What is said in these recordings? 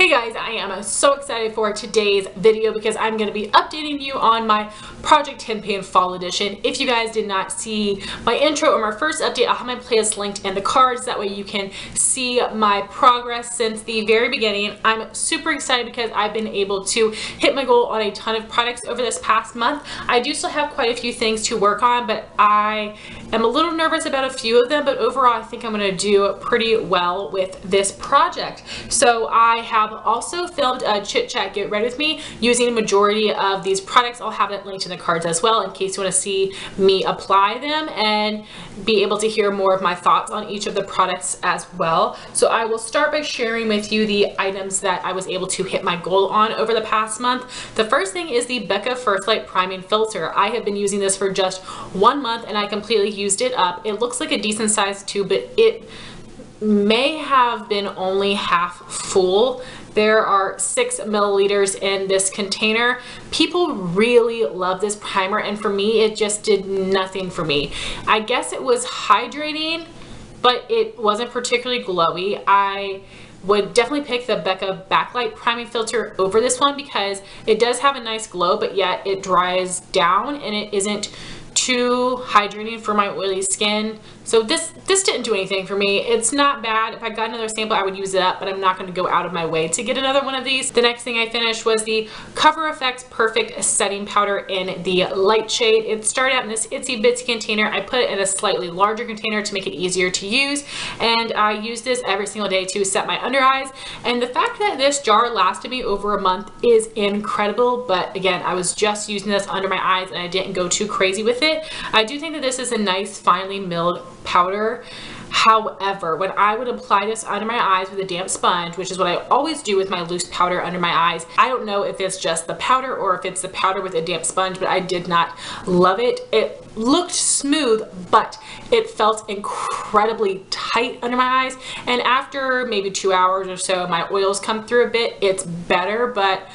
Hey guys, I am so excited for today's video because I'm going to be updating you on my Project 10 Pan Fall Edition. If you guys did not see my intro or my first update, I'll have my playlist linked in the cards. That way you can see my progress since the very beginning. I'm super excited because I've been able to hit my goal on a ton of products over this past month. I do still have quite a few things to work on, but I am a little nervous about a few of them, but overall I think I'm going to do pretty well with this project. So I have also filmed a chit chat get ready with me using a majority of these products. I'll have it linked in the cards as well in case you want to see me apply them and be able to hear more of my thoughts on each of the products as well. So I will start by sharing with you the items that I was able to hit my goal on over the past month. The first thing is the Becca First Light Priming Filter. I have been using this for just 1 month and I completely used it up. It looks like a decent sized tube, but it may have been only half full. There are 6 milliliters in this container. People really love this primer, and for me it just did nothing for me. I guess it was hydrating, but it wasn't particularly glowy. I would definitely pick the Becca Backlight Priming Filter over this one because it does have a nice glow, but yet it dries down and it isn't too hydrating for my oily skin. So this didn't do anything for me. It's not bad. If I got another sample, I would use it up, but I'm not going to go out of my way to get another one of these. The next thing I finished was the CoverFx Perfect Setting Powder in the light shade. It started out in this itsy bitsy container. I put it in a slightly larger container to make it easier to use, and I use this every single day to set my under eyes. And the fact that this jar lasted me over a month is incredible, but again, I was just using this under my eyes and I didn't go too crazy with it. I do think that this is a nice finely milled powder. However, when I would apply this under my eyes with a damp sponge, which is what I always do with my loose powder under my eyes, I don't know if it's just the powder or if it's the powder with a damp sponge, but I did not love it. It looked smooth, but it felt incredibly tight under my eyes, and after maybe 2 hours or so, my oils come through a bit. It's better, but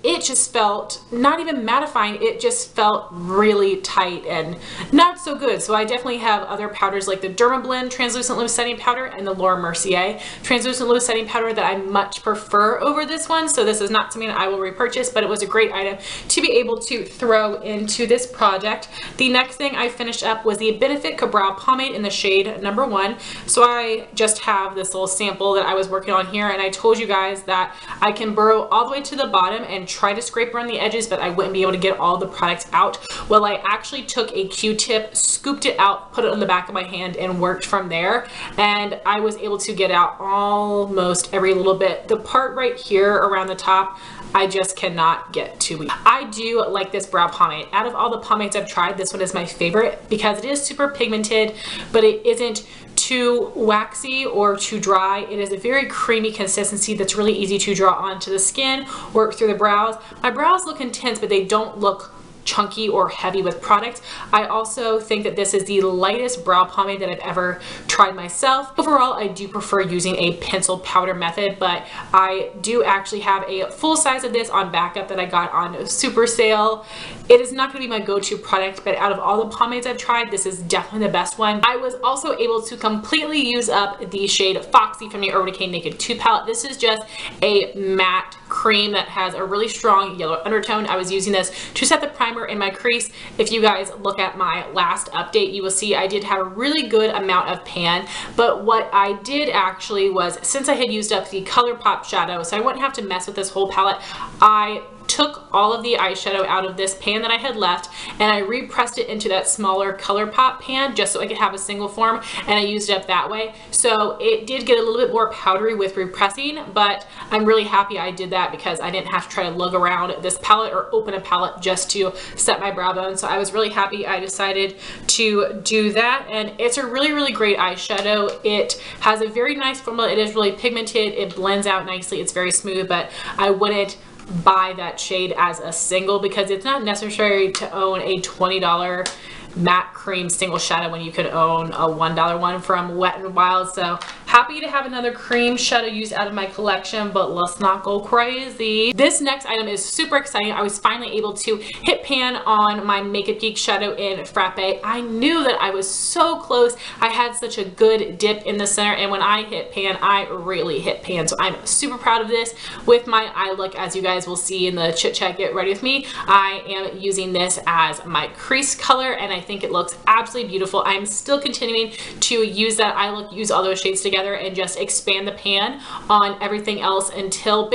it just felt not even mattifying. It just felt really tight and not so good. So I definitely have other powders like the Dermablend Translucent Loose Setting Powder and the Laura Mercier Translucent Loose Setting Powder that I much prefer over this one. So this is not something that I will repurchase, but it was a great item to be able to throw into this project. The next thing I finished up was the Benefit Kabrow Pomade in the shade number 1. So I just have this little sample that I was working on here, and I told you guys that I can burrow all the way to the bottom and try to scrape around the edges, but I wouldn't be able to get all the products out. Well, I actually took a Q-tip, scooped it out, put it on the back of my hand, and worked from there, and I was able to get out almost every little bit. The part right here around the top, I just cannot get to. I do like this brow pomade. Out of all the pomades I've tried, this one is my favorite because it is super pigmented, but it isn't too waxy or too dry. It is a very creamy consistency that's really easy to draw onto the skin, work through the brows. My brows look intense, but they don't look chunky or heavy with product. I also think that this is the lightest brow pomade that I've ever tried myself. Overall, I do prefer using a pencil powder method, but I do actually have a full size of this on backup that I got on super sale. It is not going to be my go-to product, but out of all the pomades I've tried, this is definitely the best one. I was also able to completely use up the shade Foxy from the Urban Decay Naked 2 palette. This is just a matte cream that has a really strong yellow undertone. I was using this to set the primer in my crease. If you guys look at my last update, you will see I did have a really good amount of pan, but what I did actually was, since I had used up the ColourPop shadow, so I wouldn't have to mess with this whole palette, I took all of the eyeshadow out of this pan that I had left and I repressed it into that smaller ColourPop pan just so I could have a single form, and I used it up that way. So it did get a little bit more powdery with repressing, but I'm really happy I did that because I didn't have to try to lug around this palette or open a palette just to set my brow bone. So I was really happy I decided to do that, and it's a really great eyeshadow. It has a very nice formula. It is really pigmented. It blends out nicely. It's very smooth, but I wouldn't buy that shade as a single because it's not necessary to own a $20 matte cream single shadow when you could own a $1 one from Wet n Wild. So happy to have another cream shadow used out of my collection, but let's not go crazy. This next item is super exciting. I was finally able to hit pan on my Makeup Geek shadow in Frappe. I knew that I was so close. I had such a good dip in the center, and when I hit pan, I really hit pan. So I'm super proud of this. With my eye look, as you guys will see in the chit chat Get Ready With Me, I am using this as my crease color, and I think it looks absolutely beautiful. I'm still continuing to use that eye look, use all those shades together, and just expand the pan on everything else until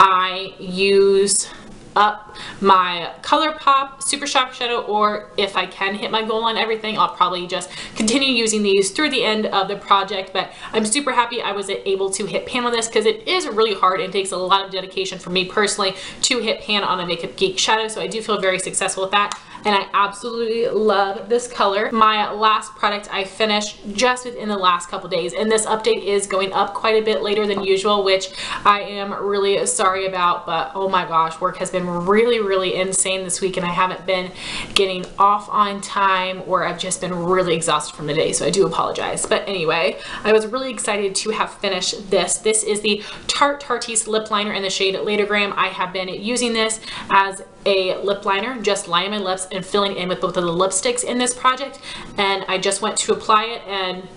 I use up my ColourPop Super Shock Shadow, or if I can hit my goal on everything, I'll probably just continue using these through the end of the project. But I'm super happy I was able to hit pan on this because it is really hard and takes a lot of dedication for me personally to hit pan on a Makeup Geek shadow. So I do feel very successful with that, and I absolutely love this color. My last product I finished just within the last couple days, and this update is going up quite a bit later than usual, which I am really sorry about, but oh my gosh, work has been really insane this week, and I haven't been getting off on time, or I've just been really exhausted from the day, so I do apologize. But anyway, I was really excited to have finished this. This is the Tarteist lip liner in the shade Latergram. I have been using this as a lip liner, just lining my lips and filling in with both of the lipsticks in this project, and I just went to apply it and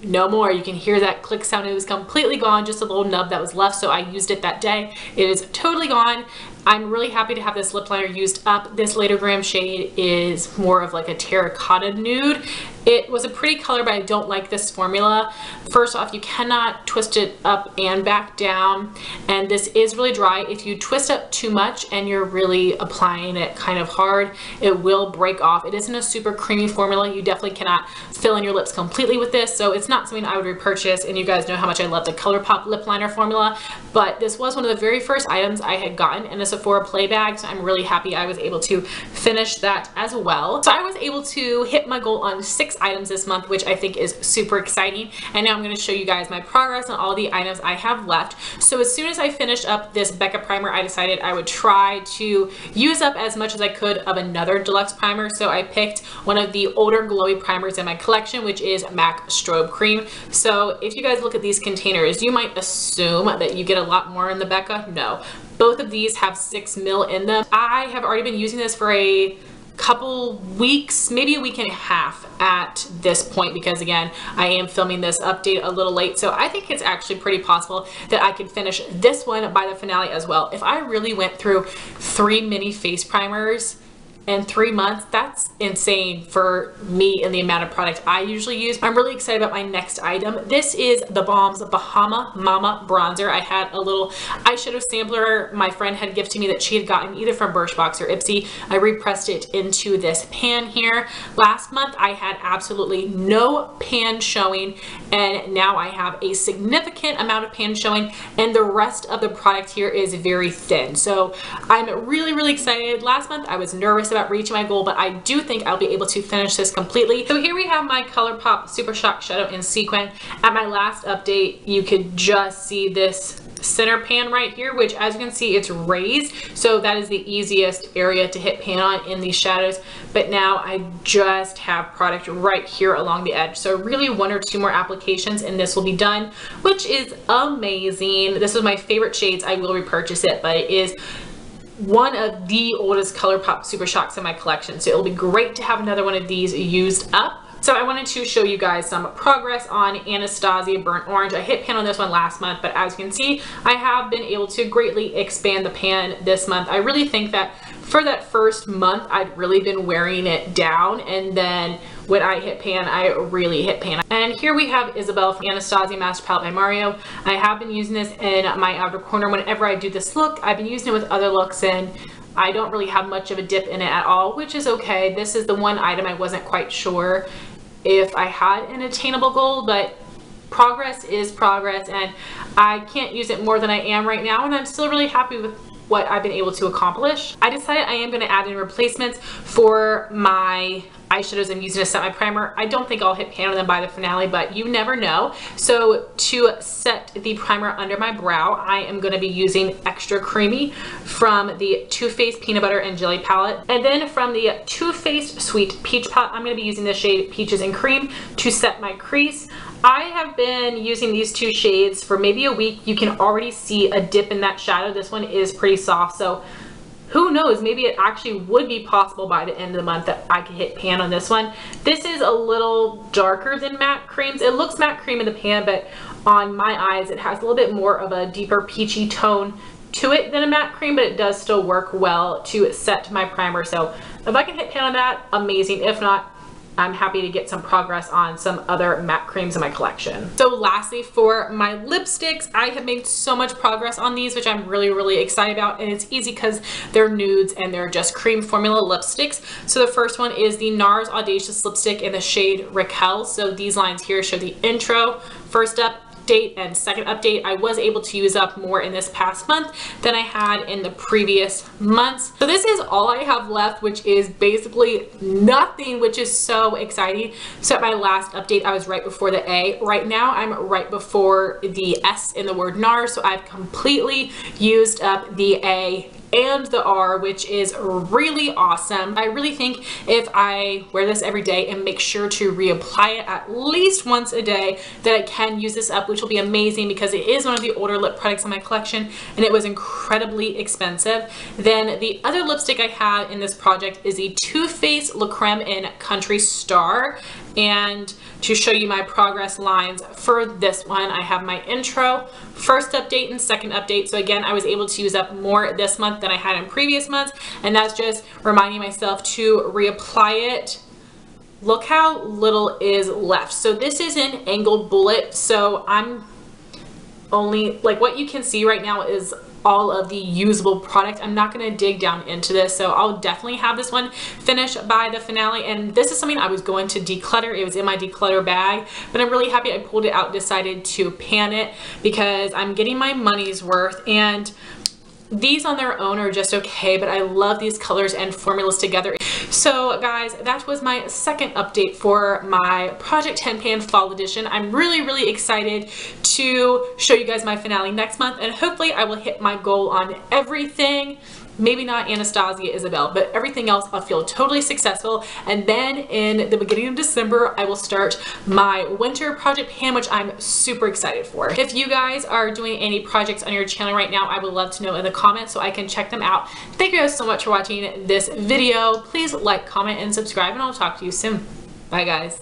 no more. You can hear that click sound. It was completely gone, just a little nub that was left, so I used it that day. It is totally gone. I'm really happy to have this lip liner used up. This Latergram shade is more of like a terracotta nude. It was a pretty color, but I don't like this formula. First off, you cannot twist it up and back down, and this is really dry. If you twist up too much and you're really applying it kind of hard, it will break off. It isn't a super creamy formula. You definitely cannot fill in your lips completely with this, so it's not something I would repurchase, and you guys know how much I love the ColourPop lip liner formula, but this was one of the very first items I had gotten in a Sephora play bag, so I'm really happy I was able to finish that as well. So I was able to hit my goal on 6 items this month, which I think is super exciting, and now I'm going to show you guys my progress on all the items I have left. So as soon as I finished up this Becca primer, I decided I would try to use up as much as I could of another deluxe primer, so I picked one of the older glowy primers in my collection, which is MAC Strobe Cream. So if you guys look at these containers, you might assume that you get a lot more in the Becca. No, both of these have 6 ml in them. I have already been using this for a couple weeks, maybe a week and a half at this point, because again, I am filming this update a little late, so I think it's actually pretty possible that I could finish this one by the finale as well. If I really went through 3 mini face primers in 3 months, that's insane for me and the amount of product I usually use. I'm really excited about my next item. This is theBalm's Bahama Mama Bronzer. I had a little eyeshadow sampler my friend had gifted me that she had gotten either from Birchbox or Ipsy. I repressed it into this pan here. Last month I had absolutely no pan showing, and now I have a significant amount of pan showing, and the rest of the product here is very thin. So I'm really excited. Last month I was nervous about reaching my goal, but I do think I'll be able to finish this completely. So here we have my ColourPop Super Shock Shadow in Sequin. At my last update, you could just see this center pan right here, which as you can see, it's raised, so that is the easiest area to hit pan on in these shadows. But now I just have product right here along the edge, so really 1 or 2 more applications and this will be done, which is amazing. This is my favorite shades. I will repurchase it, but it is one of the oldest ColourPop Super Shocks in my collection, so it'll be great to have another one of these used up. So I wanted to show you guys some progress on Anastasia Burnt Orange. I hit pan on this one last month, but as you can see, I have been able to greatly expand the pan this month. I really think that for that first month, I'd really been wearing it down, and then when I hit pan, I really hit pan. And here we have Isabel from Anastasia Master Palette by Mario. I have been using this in my outer corner whenever I do this look. I've been using it with other looks, and I don't really have much of a dip in it at all, which is okay. This is the one item I wasn't quite sure if I had an attainable goal, but progress is progress, and I can't use it more than I am right now, and I'm still really happy with what I've been able to accomplish. I decided I am going to add in replacements for my eyeshadows I'm using to set my primer. I don't think I'll hit pan on them by the finale, but you never know. So to set the primer under my brow, I am going to be using Extra Creamy from the Too Faced Peanut Butter and Jelly palette. And then from the Too Faced Sweet Peach palette, I'm going to be using the shade Peaches and Cream to set my crease. I have been using these two shades for maybe a week. You can already see a dip in that shadow. This one is pretty soft, so who knows, maybe it actually would be possible by the end of the month that I could hit pan on this one. This is a little darker than matte creams. It looks matte cream in the pan, but on my eyes it has a little bit more of a deeper peachy tone to it than a matte cream, but it does still work well to set my primer. So if I can hit pan on that, amazing. If not, I'm happy to get some progress on some other matte creams in my collection. So lastly, for my lipsticks, I have made so much progress on these, which I'm really excited about, and it's easy because they're nudes and they're just cream formula lipsticks. So the first one is the NARS Audacious lipstick in the shade Raquel. So these lines here show the intro, first update and second update. I was able to use up more in this past month than I had in the previous months. So this is all I have left, which is basically nothing, which is so exciting. So at my last update, I was right before the A. Right now, I'm right before the S in the word NARS. So I've completely used up the A and the R, which is really awesome. I really think if I wear this every day and make sure to reapply it at least once a day, that I can use this up, which will be amazing because it is one of the older lip products in my collection and it was incredibly expensive. Then the other lipstick I have in this project is the Too Faced La Creme in Country Star. And to show you my progress lines for this one, I have my intro, first update, and second update. So again, I was able to use up more this month than I had in previous months, and that's just reminding myself to reapply it. Look how little is left. So this is an angled bullet, so I'm only, like, what you can see right now is all of the usable product. I'm not going to dig down into this, so I'll definitely have this one finished by the finale. And this is something I was going to declutter. It was in my declutter bag, but I'm really happy I pulled it out, decided to pan it because I'm getting my money's worth. And these on their own are just okay, but I love these colors and formulas together. So guys, that was my second update for my Project 10 Pan Fall Edition. I'm really excited to show you guys my finale next month, and hopefully I will hit my goal on everything. Maybe not Anastasia, Isabel, but everything else I'll feel totally successful. And then in the beginning of December, I will start my winter project pan, which I'm super excited for. If you guys are doing any projects on your channel right now, I would love to know in the comments so I can check them out. Thank you guys so much for watching this video. Please like, comment, and subscribe, and I'll talk to you soon. Bye guys.